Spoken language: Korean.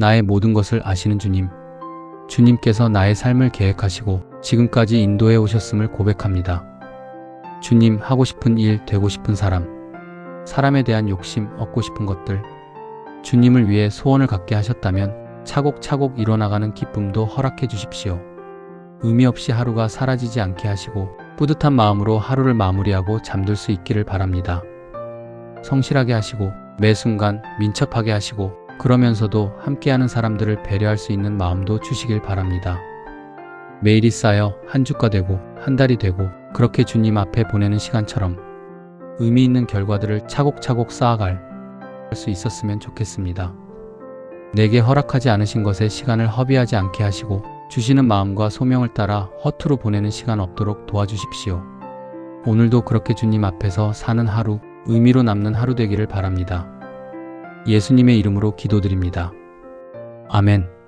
나의 모든 것을 아시는 주님. 주님께서 나의 삶을 계획하시고 지금까지 인도해 오셨음을 고백합니다. 주님, 하고 싶은 일, 되고 싶은 사람, 사람에 대한 욕심, 얻고 싶은 것들, 주님을 위해 소원을 갖게 하셨다면 차곡차곡 이뤄나가는 기쁨도 허락해 주십시오. 의미 없이 하루가 사라지지 않게 하시고 뿌듯한 마음으로 하루를 마무리하고 잠들 수 있기를 바랍니다. 성실하게 하시고 매 순간 민첩하게 하시고 그러면서도 함께하는 사람들을 배려할 수 있는 마음도 주시길 바랍니다. 매일이 쌓여 한 주가 되고 한 달이 되고 그렇게 주님 앞에 보내는 시간처럼 의미 있는 결과들을 차곡차곡 쌓아갈 수 있었으면 좋겠습니다. 내게 허락하지 않으신 것에 시간을 허비하지 않게 하시고 주시는 마음과 소명을 따라 허투루 보내는 시간 없도록 도와주십시오. 오늘도 그렇게 주님 앞에서 사는 하루, 의미로 남는 하루 되기를 바랍니다. 예수님의 이름으로 기도드립니다. 아멘.